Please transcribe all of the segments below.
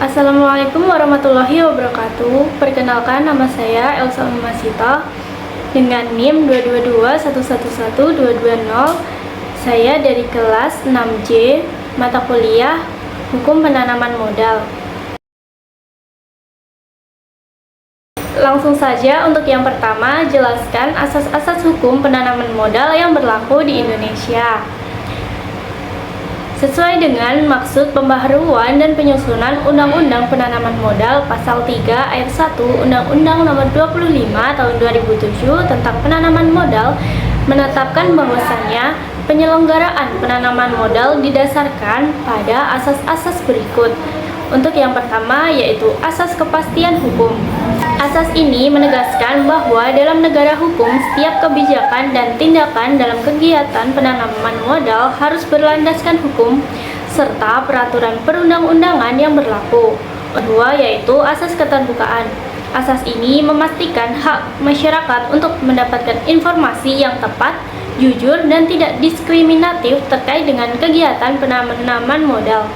Assalamualaikum warahmatullahi wabarakatuh. Perkenalkan, nama saya Elsa Umasita dengan NIM 222111220. Saya dari kelas 6J, mata kuliah Hukum Penanaman Modal. Langsung saja untuk yang pertama, jelaskan asas-asas hukum penanaman modal yang berlaku di Indonesia. Sesuai dengan maksud pembaharuan dan penyusunan Undang-Undang Penanaman Modal Pasal 3 Ayat 1 Undang-Undang Nomor 25 Tahun 2007 tentang penanaman modal menetapkan bahwasannya penyelenggaraan penanaman modal didasarkan pada asas-asas berikut. Untuk yang pertama yaitu asas kepastian hukum. Asas ini menegaskan bahwa dalam negara hukum setiap kebijakan dan tindakan dalam kegiatan penanaman modal harus berlandaskan hukum serta peraturan perundang-undangan yang berlaku. Kedua yaitu asas keterbukaan. Asas ini memastikan hak masyarakat untuk mendapatkan informasi yang tepat, jujur, dan tidak diskriminatif terkait dengan kegiatan penanaman modal.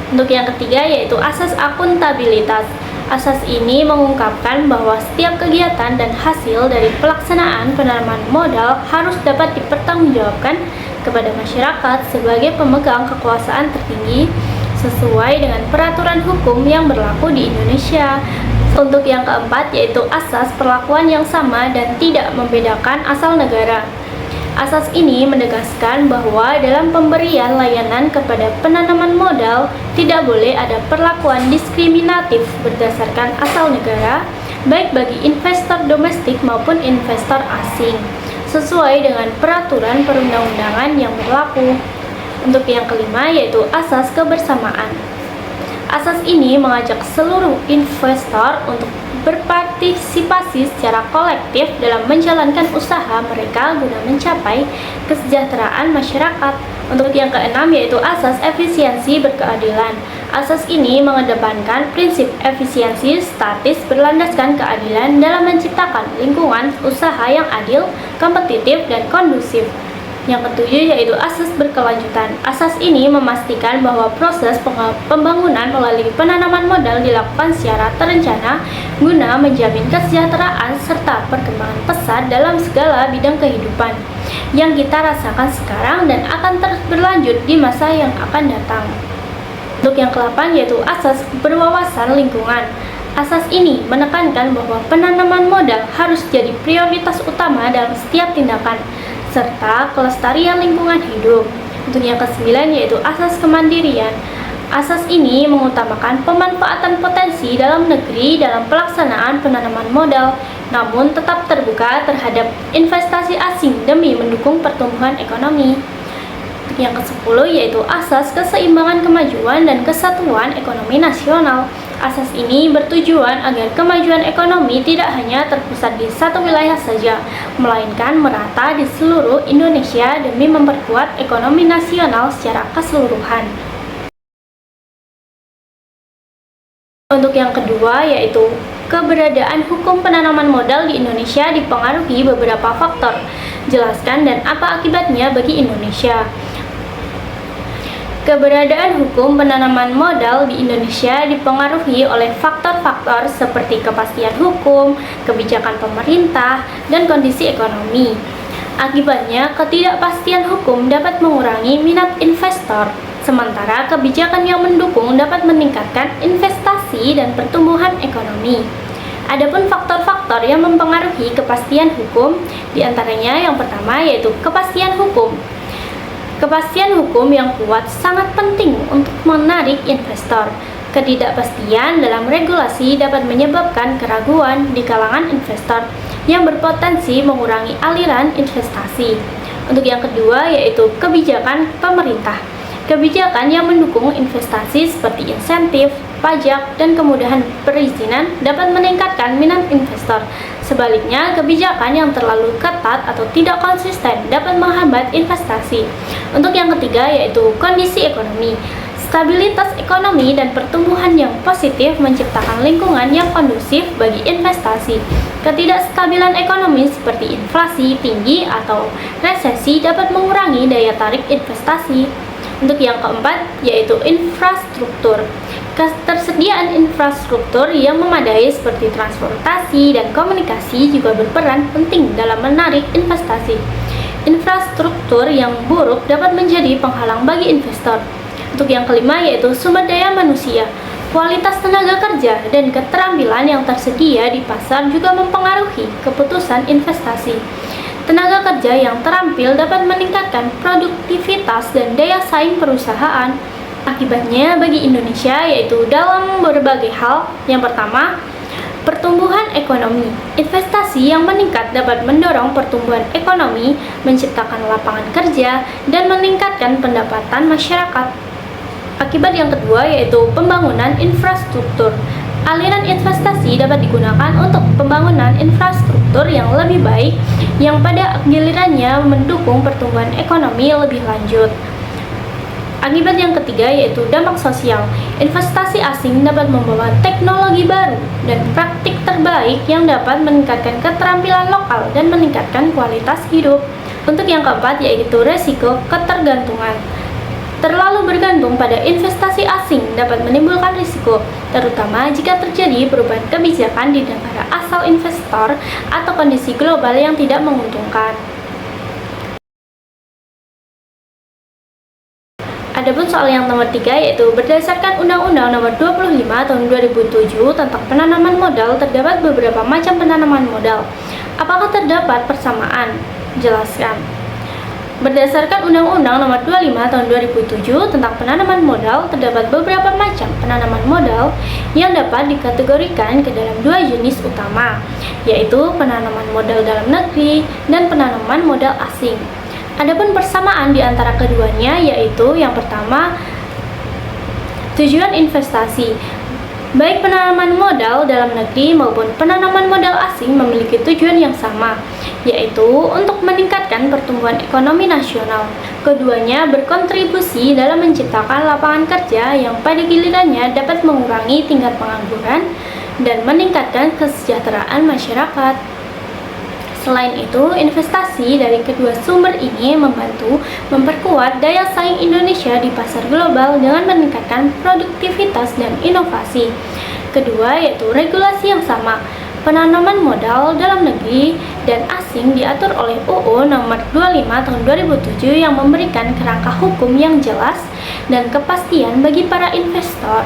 Untuk yang ketiga yaitu asas akuntabilitas. Asas ini mengungkapkan bahwa setiap kegiatan dan hasil dari pelaksanaan penanaman modal harus dapat dipertanggungjawabkan kepada masyarakat sebagai pemegang kekuasaan tertinggi sesuai dengan peraturan hukum yang berlaku di Indonesia. Untuk yang keempat yaitu asas perlakuan yang sama dan tidak membedakan asal negara. Asas ini menegaskan bahwa dalam pemberian layanan kepada penanaman modal tidak boleh ada perlakuan diskriminatif berdasarkan asal negara, baik bagi investor domestik maupun investor asing, sesuai dengan peraturan perundang-undangan yang berlaku. Untuk yang kelima yaitu asas kebersamaan. Asas ini mengajak seluruh investor untuk berpartisipasi secara kolektif dalam menjalankan usaha mereka guna mencapai kesejahteraan masyarakat. Untuk yang keenam yaitu asas efisiensi berkeadilan. Asas ini mengedepankan prinsip efisiensi statis berlandaskan keadilan dalam menciptakan lingkungan usaha yang adil, kompetitif, dan kondusif. Yang ketujuh yaitu asas berkelanjutan. Asas ini memastikan bahwa proses pembangunan melalui penanaman modal dilakukan secara terencana guna menjamin kesejahteraan serta perkembangan pesat dalam segala bidang kehidupan yang kita rasakan sekarang dan akan terus berlanjut di masa yang akan datang. Untuk yang ke-8 yaitu asas berwawasan lingkungan. Asas ini menekankan bahwa penanaman modal harus jadi prioritas utama dalam setiap tindakan serta kelestarian lingkungan hidup. Untuk yang ke-9 yaitu asas kemandirian. Asas ini mengutamakan pemanfaatan potensi dalam negeri dalam pelaksanaan penanaman modal, namun tetap terbuka terhadap investasi asing demi mendukung pertumbuhan ekonomi. Untuk yang ke-10 yaitu asas keseimbangan kemajuan dan kesatuan ekonomi nasional. Asas ini bertujuan agar kemajuan ekonomi tidak hanya terpusat di satu wilayah saja, melainkan merata di seluruh Indonesia demi memperkuat ekonomi nasional secara keseluruhan. Untuk yang kedua yaitu keberadaan hukum penanaman modal di Indonesia dipengaruhi beberapa faktor. Jelaskan dan apa akibatnya bagi Indonesia. Keberadaan hukum penanaman modal di Indonesia dipengaruhi oleh faktor-faktor seperti kepastian hukum, kebijakan pemerintah, dan kondisi ekonomi. Akibatnya, ketidakpastian hukum dapat mengurangi minat investor, sementara kebijakan yang mendukung dapat meningkatkan investasi dan pertumbuhan ekonomi. Adapun faktor-faktor yang mempengaruhi kepastian hukum, diantaranya yang pertama yaitu kepastian hukum. Kepastian hukum yang kuat sangat penting untuk menarik investor. Ketidakpastian dalam regulasi dapat menyebabkan keraguan di kalangan investor yang berpotensi mengurangi aliran investasi. Untuk yang kedua yaitu kebijakan pemerintah. Kebijakan yang mendukung investasi seperti insentif, pajak, dan kemudahan perizinan dapat meningkatkan minat investor. Sebaliknya, kebijakan yang terlalu ketat atau tidak konsisten dapat menghambat investasi. Untuk yang ketiga yaitu kondisi ekonomi. Stabilitas ekonomi dan pertumbuhan yang positif menciptakan lingkungan yang kondusif bagi investasi. Ketidakstabilan ekonomi seperti inflasi tinggi atau resesi dapat mengurangi daya tarik investasi. Untuk yang keempat yaitu infrastruktur. Ketersediaan infrastruktur yang memadai seperti transportasi dan komunikasi juga berperan penting dalam menarik investasi. Infrastruktur yang buruk dapat menjadi penghalang bagi investor. Untuk yang kelima yaitu sumber daya manusia. Kualitas tenaga kerja dan keterampilan yang tersedia di pasar juga mempengaruhi keputusan investasi. Tenaga kerja yang terampil dapat meningkatkan produktivitas dan daya saing perusahaan. Akibatnya bagi Indonesia yaitu dalam berbagai hal. Yang pertama, pertumbuhan ekonomi. Investasi yang meningkat dapat mendorong pertumbuhan ekonomi, menciptakan lapangan kerja, dan meningkatkan pendapatan masyarakat. Akibat yang kedua yaitu pembangunan infrastruktur. Aliran investasi dapat digunakan untuk pembangunan infrastruktur yang lebih baik yang pada gilirannya mendukung pertumbuhan ekonomi lebih lanjut. Akibat yang ketiga yaitu dampak sosial. Investasi asing dapat membawa teknologi baru dan praktik terbaik yang dapat meningkatkan keterampilan lokal dan meningkatkan kualitas hidup. Untuk yang keempat yaitu resiko ketergantungan. Terlalu bergantung pada investasi asing dapat menimbulkan risiko, terutama jika terjadi perubahan kebijakan di negara asal investor atau kondisi global yang tidak menguntungkan. Adapun soal yang nomor 3 yaitu berdasarkan Undang-Undang Nomor 25 Tahun 2007 tentang penanaman modal terdapat beberapa macam penanaman modal. Apakah terdapat persamaan? Jelaskan. Berdasarkan Undang-Undang Nomor 25 Tahun 2007 tentang penanaman modal terdapat beberapa macam penanaman modal yang dapat dikategorikan ke dalam dua jenis utama, yaitu penanaman modal dalam negeri dan penanaman modal asing. Adapun persamaan di antara keduanya yaitu yang pertama, tujuan investasi. Baik penanaman modal dalam negeri maupun penanaman modal asing memiliki tujuan yang sama, yaitu untuk meningkatkan pertumbuhan ekonomi nasional. Keduanya berkontribusi dalam menciptakan lapangan kerja yang pada gilirannya dapat mengurangi tingkat pengangguran dan meningkatkan kesejahteraan masyarakat. Selain itu, investasi dari kedua sumber ini membantu memperkuat daya saing Indonesia di pasar global dengan meningkatkan produktivitas dan inovasi. Kedua, yaitu regulasi yang sama. Penanaman modal dalam negeri dan asing diatur oleh UU Nomor 25 Tahun 2007 yang memberikan kerangka hukum yang jelas dan kepastian bagi para investor.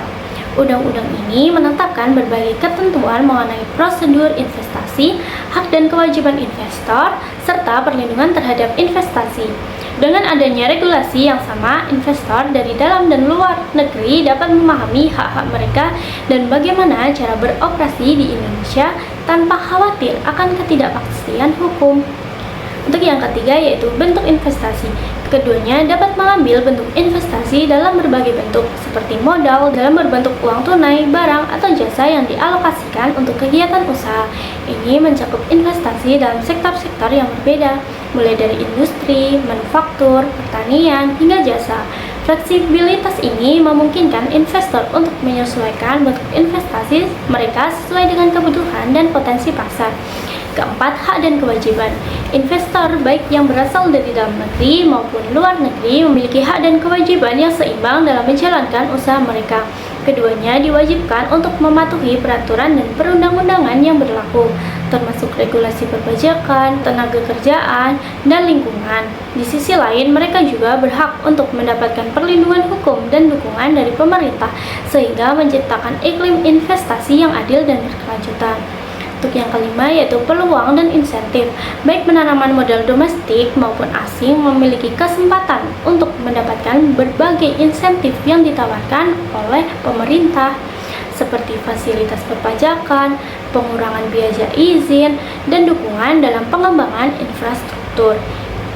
Undang-undang ini menetapkan berbagai ketentuan mengenai prosedur investasi, hak dan kewajiban investor, serta perlindungan terhadap investasi. Dengan adanya regulasi yang sama, investor dari dalam dan luar negeri dapat memahami hak-hak mereka dan bagaimana cara beroperasi di Indonesia tanpa khawatir akan ketidakpastian hukum. Untuk yang ketiga yaitu bentuk investasi. Keduanya dapat mengambil bentuk investasi dalam berbagai bentuk, seperti modal dalam berbentuk uang tunai, barang, atau jasa yang dialokasikan untuk kegiatan usaha. Ini mencakup investasi dalam sektor-sektor yang berbeda, mulai dari industri, manufaktur, pertanian, hingga jasa. Fleksibilitas ini memungkinkan investor untuk menyesuaikan bentuk investasi mereka sesuai dengan kebutuhan dan potensi pasar. Keempat, hak dan kewajiban. Investor baik yang berasal dari dalam negeri maupun luar negeri memiliki hak dan kewajiban yang seimbang dalam menjalankan usaha mereka. Keduanya diwajibkan untuk mematuhi peraturan dan perundang-undangan yang berlaku, termasuk regulasi perpajakan, tenaga kerjaan, dan lingkungan. Di sisi lain, mereka juga berhak untuk mendapatkan perlindungan hukum dan dukungan dari pemerintah, sehingga menciptakan iklim investasi yang adil dan berkelanjutan. Untuk yang kelima yaitu peluang dan insentif. Baik penanaman modal domestik maupun asing memiliki kesempatan untuk mendapatkan berbagai insentif yang ditawarkan oleh pemerintah, seperti fasilitas perpajakan, pengurangan biaya izin, dan dukungan dalam pengembangan infrastruktur.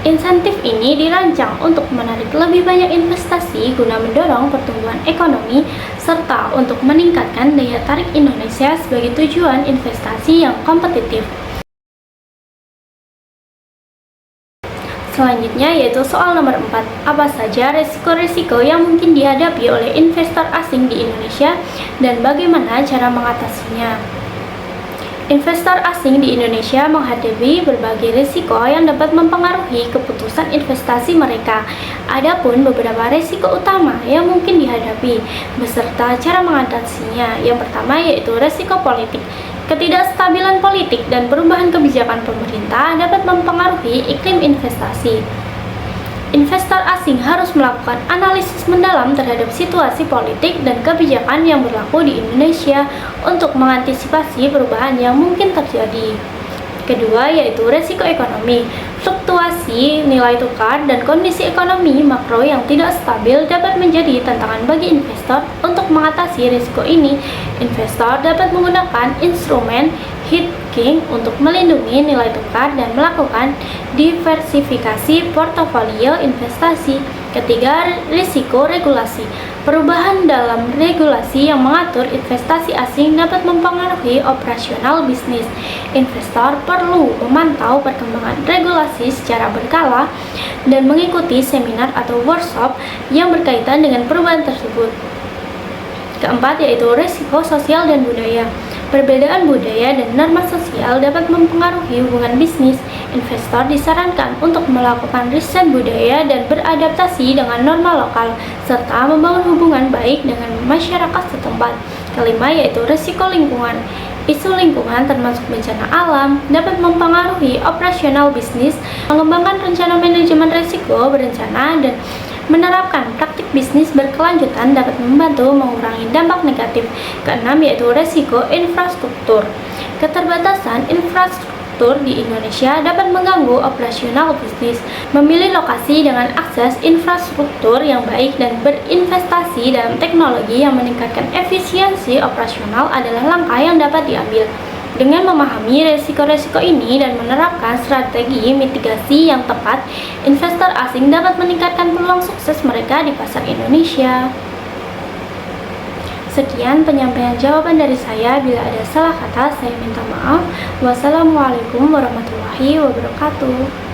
Insentif ini dirancang untuk menarik lebih banyak investasi guna mendorong pertumbuhan ekonomi serta untuk meningkatkan daya tarik Indonesia sebagai tujuan investasi yang kompetitif. Selanjutnya yaitu soal nomor 4. Apa saja resiko-resiko yang mungkin dihadapi oleh investor asing di Indonesia dan bagaimana cara mengatasinya? Investor asing di Indonesia menghadapi berbagai risiko yang dapat mempengaruhi keputusan investasi mereka. Adapun beberapa risiko utama yang mungkin dihadapi beserta cara mengatasinya. Yang pertama yaitu risiko politik. Ketidakstabilan politik dan perubahan kebijakan pemerintah dapat mempengaruhi iklim investasi. Investor asing harus melakukan analisis mendalam terhadap situasi politik dan kebijakan yang berlaku di Indonesia untuk mengantisipasi perubahan yang mungkin terjadi. Kedua yaitu resiko ekonomi. Fluktuasi nilai tukar dan kondisi ekonomi makro yang tidak stabil dapat menjadi tantangan bagi investor. Untuk mengatasi risiko ini, investor dapat menggunakan instrumen hedging untuk melindungi nilai tukar dan melakukan diversifikasi portofolio investasi. Ketiga, risiko regulasi. Perubahan dalam regulasi yang mengatur investasi asing dapat mempengaruhi operasional bisnis. Investor perlu memantau perkembangan regulasi secara berkala dan mengikuti seminar atau workshop yang berkaitan dengan perubahan tersebut. Keempat yaitu risiko sosial dan budaya. Perbedaan budaya dan norma sosial dapat mempengaruhi hubungan bisnis. Investor disarankan untuk melakukan riset budaya dan beradaptasi dengan norma lokal, serta membangun hubungan baik dengan masyarakat setempat. Kelima yaitu risiko lingkungan. Isu lingkungan termasuk bencana alam dapat mempengaruhi operasional bisnis. Mengembangkan rencana manajemen risiko berencana dan menerapkan praktik bisnis berkelanjutan dapat membantu mengurangi dampak negatif. Keenam yaitu resiko infrastruktur. Keterbatasan infrastruktur di Indonesia dapat mengganggu operasional bisnis. Memilih lokasi dengan akses infrastruktur yang baik dan berinvestasi dalam teknologi yang meningkatkan efisiensi operasional adalah langkah yang dapat diambil. Dengan memahami resiko-resiko ini dan menerapkan strategi mitigasi yang tepat, investor asing dapat meningkatkan peluang sukses mereka di pasar Indonesia. Sekian penyampaian jawaban dari saya. Bila ada salah kata, saya minta maaf. Wassalamualaikum warahmatullahi wabarakatuh.